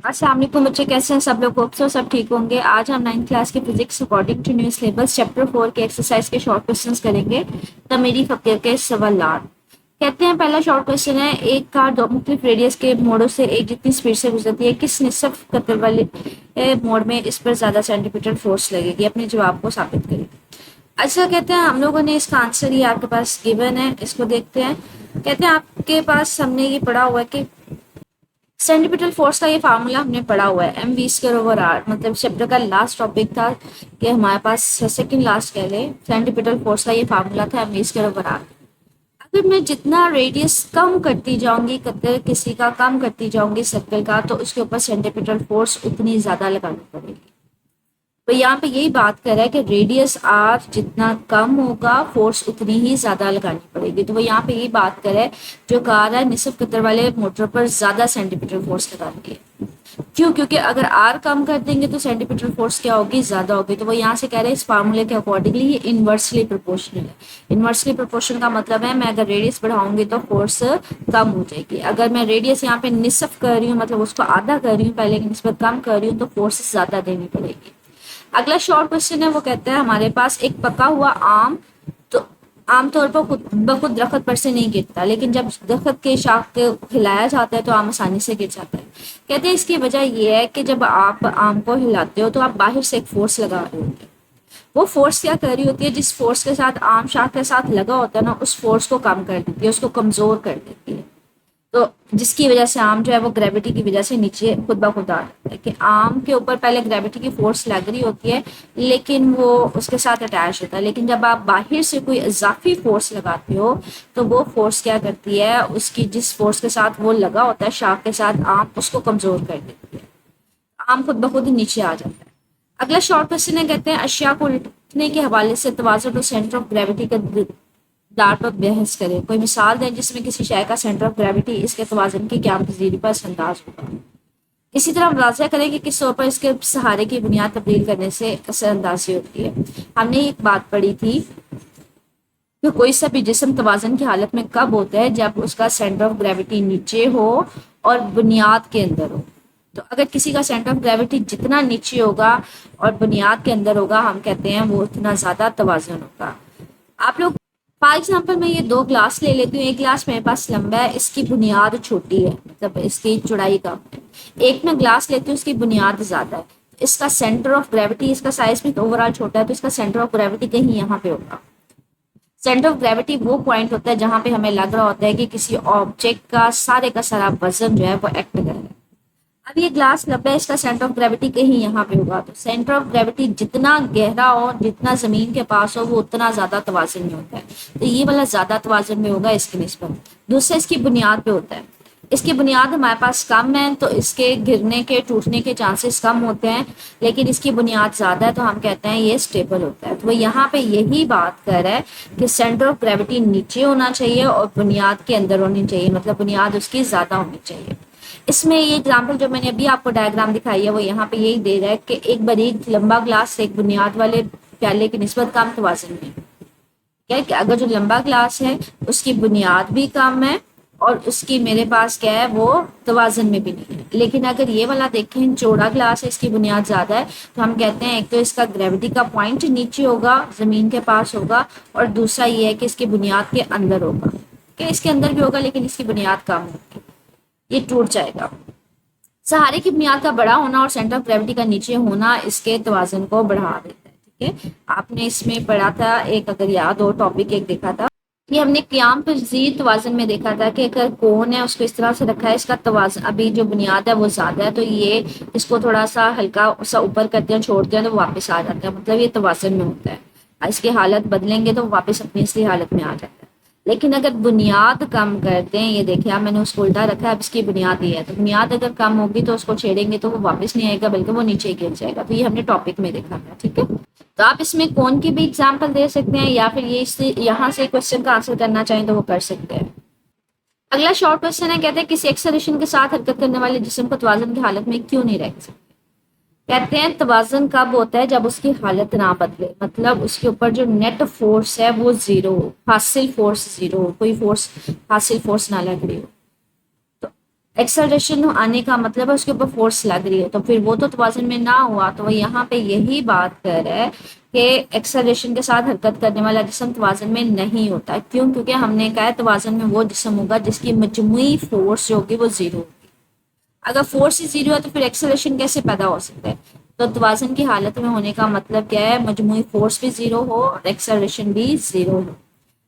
अस्सलाम वालेकुम बच्चे, कैसे हैं सब लोग? होप सो सब ठीक होंगे। आज हम 9th क्लास के physics according to new syllabus chapter 4 के एक्सरसाइज के शॉर्ट क्वेश्चंस करेंगे। तमीरी फकीर के सवालात। कहते हैं पहला शॉर्ट क्वेश्चन है, एक कार दो मुख्तलिफ रेडियस के मोड़ों से एक जितनी स्पीड से गुजरती है, किस निस्फ कतर वाले मोड़ में इस पर ज़्यादा सेंटीमीटर फोर्स लगेगी? अपने जवाब को साबित करें। अच्छा, कहते हैं हम लोगों ने इसका आंसर ही आपके पास गिवन है, इसको देखते हैं। कहते हैं आपके पास हमने ये पढ़ा हुआ है कि सेंटीमीटर फोर्स का ये फार्मूला हमने पढ़ा हुआ है, M V square over R. मतलब चैप्टर का लास्ट टॉपिक था कि हमारे पास सेकंड लास्ट कह ले, सेंटीमीटर फोर्स का ये फार्मूला था M V square over R. अगर मैं जितना रेडियस कम करती जाऊंगी, कतर किसी का कम करती जाऊंगी सर्कल का, तो उसके ऊपर सेंटीमीटर फोर्स उतनी ज्यादा लगानी पड़ेगी। तो यहाँ पे यही बात कर रहा है कि रेडियस आर जितना कम होगा फोर्स उतनी ही ज्यादा लगानी पड़ेगी। तो वो यहाँ पे यही बात कर रहा है, जो कार है निस्फ कतर वाले मोटर पर ज्यादा सेंटीमीटर फोर्स लगानी है। क्यों? क्योंकि अगर आर कम कर देंगे तो सेंटीमीटर फोर्स क्या होगी? ज्यादा होगी। तो वो यहाँ से कह रहे हैं इस फार्मूले के अकॉर्डिंगली ये इनवर्सली प्रोपोर्शनल है। इनवर्सली प्रोपोर्शनल का मतलब है मैं अगर रेडियस बढ़ाऊंगी तो फोर्स कम हो जाएगी। अगर मैं रेडियस यहाँ पे निस्फ कर रही हूँ, मतलब उसको आधा कर रही हूँ, पहले की निस्बत कम कर रही हूँ, तो फोर्स ज्यादा देनी पड़ेगी। अगला शॉर्ट क्वेश्चन है, वो कहता है हमारे पास एक पका हुआ आम तो आमतौर पर खुद ब खुद दरख्त पर से नहीं गिरता, लेकिन जब दरख्त के शाख को हिलाया जाता है तो आम आसानी से गिर जाता है। कहते हैं इसकी वजह यह है कि जब आप आम को हिलाते हो तो आप बाहर से एक फोर्स लगा रहे होते हो। वो फोर्स क्या कर रही होती है? जिस फोर्स के साथ आम शाख के साथ लगा होता है ना, उस फोर्स को कम कर देती है, उसको कमजोर कर देती है। तो जिसकी वजह से आम जो है वो ग्रेविटी की वजह से नीचे खुद ब खुद आ जाता है। कि आम के ऊपर पहले ग्रेविटी की फोर्स लग रही होती है लेकिन वो उसके साथ अटैच होता है, लेकिन जब आप बाहर से कोई इजाफी फोर्स लगाते हो तो वो फोर्स क्या करती है? उसकी जिस फोर्स के साथ वो लगा होता है शाख के साथ आम, उसको कमजोर कर देती है। आम खुद ब खुद नीचे आ जाता है। अगला शॉर्ट क्वेश्चन है, कहते हैं अशिया को उलटने के हवाले से तवाज़ुन और सेंटर ऑफ ग्रेविटी का डार्ट और बहस करें। कोई मिसाल दें जिसमें किसी शय का सेंटर ऑफ ग्रेविटी इसके तवाज़ुन की क्या पजीरी पर असरअंदाज होगा। इसी तरह वाज़ह करें कि किस तौर पर इसके सहारे की बुनियाद तब्दील करने से असरअंदाजी होती है। हमने एक बात पढ़ी थी कि कोई सा भी जिस्म तवाज़ुन की हालत में कब होता है? जब उसका सेंटर ऑफ ग्रेविटी नीचे हो और बुनियाद के अंदर हो। तो अगर किसी का सेंटर ऑफ ग्रेविटी जितना नीचे होगा और बुनियाद के अंदर होगा, हम कहते हैं वो उतना ज्यादा तवाज़ुन होगा। आप लोग फॉर एग्जाम्पल मैं ये दो ग्लास ले लेती हूँ। एक ग्लास मेरे पास लंबा है, इसकी बुनियाद छोटी है, मतलब इसकी चौड़ाई कम है। एक में ग्लास लेती हूँ, इसकी बुनियाद ज्यादा है, इसका सेंटर ऑफ ग्रेविटी, इसका साइज भी ओवरऑल छोटा है, तो इसका सेंटर ऑफ ग्रेविटी कहीं यहाँ पे होगा। सेंटर ऑफ ग्रेविटी वो पॉइंट होता है जहां पे हमें लग रहा होता है कि किसी ऑब्जेक्ट का सारा वजन जो है वो एक्ट कर रहा है। अब ये ग्लास लंबा है, इसका सेंटर ऑफ ग्रेविटी कहीं यहाँ पे होगा। तो सेंटर ऑफ ग्रेविटी जितना गहरा हो, जितना जमीन के पास हो, वो उतना ज्यादा तवाज़ुन में होता है। तो ये वाला ज्यादा तवाज़ुन में होगा इसके निस्बत। दूसरा इसकी बुनियाद पे होता है। इसकी बुनियाद हमारे पास कम है तो इसके गिरने के टूटने के चांसेस कम होते हैं, लेकिन इसकी बुनियाद ज्यादा है तो हम कहते हैं ये स्टेबल होता है। तो वो यहाँ पे यही बात कर रहा है कि सेंटर ऑफ ग्रेविटी नीचे होना चाहिए और बुनियाद के अंदर होनी चाहिए, मतलब बुनियाद उसकी ज्यादा होनी चाहिए। इसमें ये एग्जाम्पल जो मैंने अभी आपको डायग्राम दिखाई है वो यहाँ पे यही दे रहा है कि एक बारीक लंबा ग्लास एक बुनियाद वाले प्याले की निस्बत कम तवाज़ुन में। क्या है कि अगर जो लंबा ग्लास है उसकी बुनियाद भी कम है और उसकी मेरे पास क्या है वो तवाज़ुन में भी नहीं है। लेकिन अगर ये वाला देखें चौड़ा ग्लास है, इसकी बुनियाद ज्यादा है, तो हम कहते हैं एक तो इसका ग्रेविटी का पॉइंट नीचे होगा, जमीन के पास होगा, और दूसरा ये है कि इसकी बुनियाद के अंदर होगा। कि इसके अंदर भी होगा लेकिन इसकी बुनियाद कम होगी, ये टूट जाएगा। सहारे की बुनियाद का बड़ा होना और सेंटर ऑफ ग्रेविटी का नीचे होना इसके तवाज़ुन को बढ़ा देता है। ठीक है, आपने इसमें पढ़ा था एक, अगर याद हो टॉपिक एक देखा था, ये हमने क़याम पज़ीर तवाज़ुन में देखा था कि अगर कोन है उसको इस तरह से रखा है, इसका तवाज़ुन अभी जो बुनियाद है वो ज्यादा है, तो ये इसको थोड़ा सा हल्का सा ऊपर करते हैं, छोड़ते हैं तो वापस आ जाता है, मतलब ये तवाज़ुन में होता है। इसकी हालत बदलेंगे तो वापस अपनी असली हालत में आ जाता है। लेकिन अगर बुनियाद कम करते हैं, ये देखिए आप मैंने उसको उल्टा रखा है, अब इसकी बुनियाद ये है, तो बुनियाद अगर कम होगी तो उसको छेड़ेंगे तो वो वापस नहीं आएगा बल्कि वो नीचे गिर जाएगा। तो ये हमने टॉपिक में देखा था। ठीक है, तो आप इसमें कौन की भी एग्जाम्पल दे सकते हैं या फिर ये इससे यहाँ से क्वेश्चन का आंसर करना चाहें तो वो कर सकते हैं। अगला शॉर्ट क्वेश्चन है, कहते हैं किसी एक्सेलरेशन के साथ हरकत करने वाले जिस्म को तवाज़ुन की हालत में क्यों नहीं रख सकते? कहते हैं तवाज़ुन कब होता है? जब उसकी हालत ना बदले, मतलब उसके ऊपर जो नेट फोर्स है वो जीरो हो, हासिल फोर्स जीरो हो, कोई फोर्स हासिल फोर्स ना लग रही हो। तो ایکسلریشن آنے کا مطلب ہے اس کے اوپر فورس لگ رہی ہے، تو پھر وہ تو توازن میں نہ ہوا، تو وہ یہاں پہ یہی بات کر رہا ہے کہ ایکسلریشن کے ساتھ حرکت کرنے والا جسم توازن میں نہیں ہوتا، کیوں؟ کیونکہ ہم نے کہا ہے توازن میں وہ جسم ہوگا جس کی مجموعی فورس جو ہوگی وہ زیرو ہوگی۔ اگر فورس ہی زیرو ہے تو پھر ایکسلریشن کیسے پیدا ہو سکتا ہے؟ تو توازن کی حالت میں ہونے کا مطلب کیا ہے؟ مجموعی فورس بھی زیرو ہو اور ایکسلریشن بھی زیرو ہو۔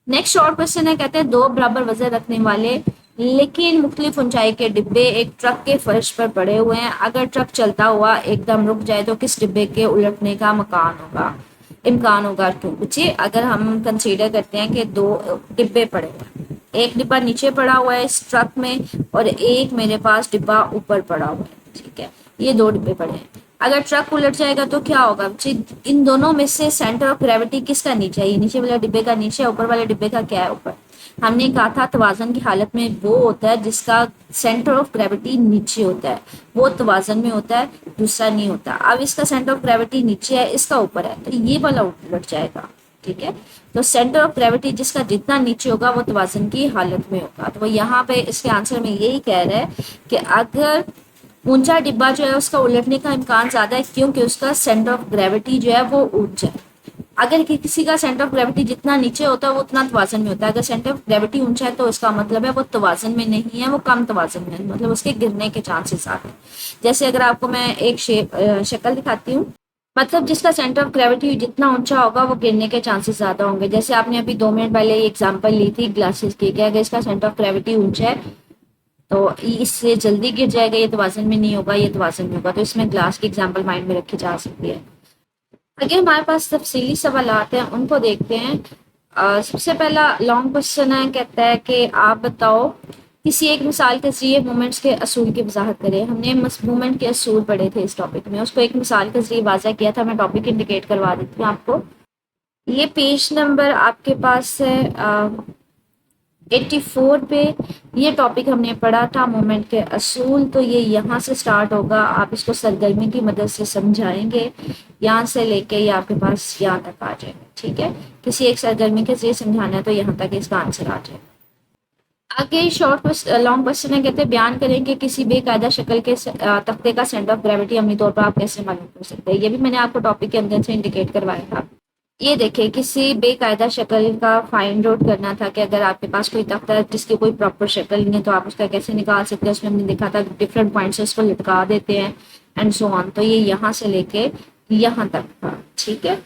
نیکسٹ شارٹ کوشچن ہے، کہتے ہیں دو برابر وزن رکھنے والے لیکن مختلف اونچائی کے ڈبے ایک ٹرک کے فرش پر پڑے ہوئے ہیں، اگر ٹرک چلتا ہوا ایک دم رک جائے تو کس ڈبے کے الٹنے کا امکان ہوگا کیوں؟ بچے اگر ہم کنسیڈر کرتے ہیں کہ دو ڈبے پڑے ہوئے ہیں، ایک ڈبا نیچے پڑا ہوا ہے اس ٹرک میں اور ایک میرے پاس ڈبا اوپر پڑا ہوا ہے، ٹھیک ہے، یہ دو ڈبے پڑے ہیں، اگر ٹرک الٹ جائے گا تو کیا ہوگا؟ ان دونوں میں سے سینٹر آف گریوٹی کس کا نیچے ہے؟ یہ نیچے والے ڈبے کا نیچے، اوپر والے ڈبے کا کیا ہے؟ اوپر۔ ہم نے کہا تھا توازن کی حالت میں وہ ہوتا ہے جس کا سینٹر آف گریوٹی نیچے ہوتا ہے، وہ توازن میں ہوتا ہے، دوسرا نہیں ہوتا۔ اب اس کا سینٹر آف گریوٹی نیچے ہے، اس کا اوپر ہے، تو یہ والا الٹ جائے گا، ٹھیک ہے۔ تو سینٹر آف گریوٹی جس کا جتنا نیچے ہوگا وہ توازن کی حالت میں ہوگا، تو وہ یہاں پہ اس کے آنسر میں یہی کہہ رہا ہے کہ اگر اونچا ڈبا جو ہے اس کا الٹنے کا امکان زیادہ ہے کیونکہ اس کا سینٹر آف گریوٹی جو ہے وہ اونچا ہے۔ اگر کسی کا سینٹر آف گریوٹی جتنا نیچے ہوتا ہے وہ اتنا توازن میں ہوتا ہے، اگر سینٹر آف گریوٹی اونچا ہے تو اس کا مطلب ہے وہ توازن میں نہیں ہے، وہ کم توازن میں ہے، مطلب اس کے گرنے کے چانسز زیادہ ہیں۔ جیسے اگر آپ کو میں ایک شکل دکھاتی ہوں، مطلب جس کا سینٹر آف گریوٹی جتنا اونچا ہوگا وہ گرنے کے چانسز زیادہ ہوں گے۔ جیسے آپ نے ابھی 2 منٹ پہلے یہ ایگزامپل لی تھی گلاسز کی، کہ اگر اس کا سینٹر آف گریوٹی اونچا ہے تو اس سے جلدی گر جائے گا، یہ توازن میں نہیں ہوگا، یہ توازن میں ہوگا، تو اس میں گلاس کی ایگزامپل مائنڈ میں رکھی جا سکتی ہے۔ اگر ہمارے پاس تفصیلی سوالات ہیں ان کو دیکھتے ہیں۔ سب سے پہلا لانگ کوشچن ہے، کہتا ہے کہ آپ بتاؤ کسی ایک مثال کے ذریعے مومنٹس کے اصول کی وضاحت کریں۔ ہم نے مومنٹ کے اصول پڑھے تھے اس ٹاپک میں، اس کو ایک مثال کے ذریعے واضح کیا تھا، میں ٹاپک انڈیکیٹ کروا دیتی ہوں آپ کو۔ یہ پیج نمبر آپ کے پاس ہے 84 پہ، یہ ٹاپک ہم نے پڑھا تھا مومنٹ کے اصول، تو یہ یہاں سے سٹارٹ ہوگا، آپ اس کو سرگرمی کی مدد سے سمجھائیں گے، یہاں سے لے کے یہ آپ کے پاس یہاں تک آ جائے گا، ٹھیک ہے۔ کسی ایک سرگرمی کے ذریعے سمجھانا ہے تو یہاں تک اس کا آنسر آ جائے گا۔ آگے لانگ کوشچن ہے، کہتے ہیں بیان کریں کہ کسی بے قاعدہ شکل کے تختے کا سینٹر آف گریوٹی عملی طور پر آپ کیسے معلوم کر سکتے ہیں؟ یہ بھی میں نے آپ کو ٹاپک کے اندر سے انڈیکیٹ کروایا تھا۔ یہ دیکھیں، کسی بے قاعدہ شکل کا فائنڈ آؤٹ کرنا تھا کہ اگر آپ کے پاس کوئی تختہ ہے جس کی کوئی پراپر شکل نہیں ہے تو آپ اس کا کیسے نکال سکتے ہیں۔ اس میں ہم نے دیکھا تھا ڈفرینٹ پوائنٹس اس کو لٹکا دیتے ہیں اینڈ سو آن، تو یہ یہاں سے لے کے یہاں تک تھا، ٹھیک ہے۔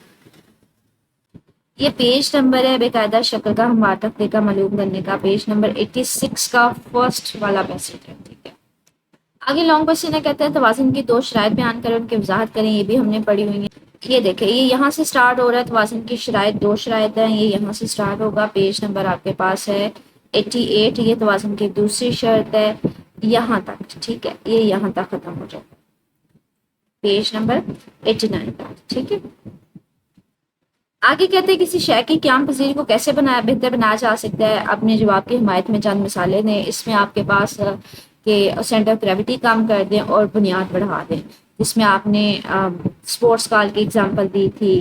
یہ پیج نمبر ہے بے قاعدہ شکل کا ہموار تختے کا معلوم کرنے کا، پیج نمبر 86 کا فرسٹ والا پیسج ہے، ٹھیک ہے۔ آگے لانگ کوشچن ہے، کہتے ہیں توازن کی 2 شرائط بیان کریں، ان کی وضاحت کریں، یہ بھی ہم نے پڑھی ہوئی ہیں۔ یہ دیکھیں، یہ یہاں سے سٹارٹ ہو رہا ہے، توازن کی شرائط 2 شرائط ہیں، یہ یہاں سے سٹارٹ ہوگا، پیج نمبر آپ کے پاس ہے 88، یہ توازن کی دوسری شرط ہے یہاں تک، ٹھیک ہے، یہ یہاں تک ختم ہو جائے گا پیج نمبر 89 تک، ٹھیک ہے۔ آگے کہتے ہیں کسی شے کی قیام پذیری کو کیسے بہتر بنایا جا سکتا ہے؟ اپنے جواب کی حمایت میں چند مثالیں دیں، اس میں آپ کے پاس کہ سینٹر آف گریوٹی کم کر دیں اور بنیاد بڑھا دیں، جس میں آپ نے اسپورٹس کال کی ایگزامپل دی تھی۔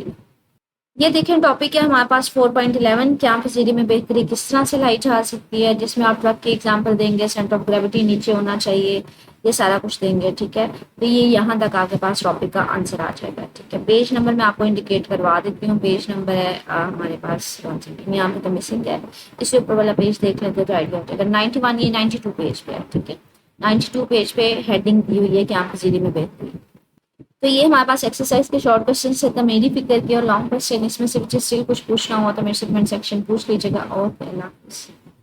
یہ دیکھیں ٹاپک ہے ہمارے پاس 4.11، قیام پذیری میں بہتری کس طرح سے لائی جا سکتی ہے، جس میں آپ ٹرک کی ایگزامپل دیں گے، سینٹر آف گریوٹی نیچے ہونا چاہیے، یہ سارا کچھ دیں گے، ٹھیک ہے۔ تو یہ یہاں تک آپ کے پاس ٹاپک کا آنسر آ جائے گا، ٹھیک ہے۔ پیج نمبر میں آپ کو انڈیکیٹ کروا دیتی ہوں، پیج نمبر ہے ہمارے پاس یہاں پہ تو مسنگ ہے، اس سے اوپر والا پیج دیکھ لیتے تو آئیڈیا ہو جائے گا۔ 91 یہ 92 پیج پہ ہے، ٹھیک ہے، 92 پیج پہ ہیڈنگ دی ہوئی ہے قیام پذیری میں بہتری۔ تو یہ ہمارے پاس ایکسرسائز کے شارٹ کوشچن سے تھا، میری فکر کی، اور لانگ کوشچن اس میں سے اسٹل کچھ پوچھنا ہوا تو میرے سے کمنٹ سیکشن پوچھ لیجیے گا، اور اللہ حافظ۔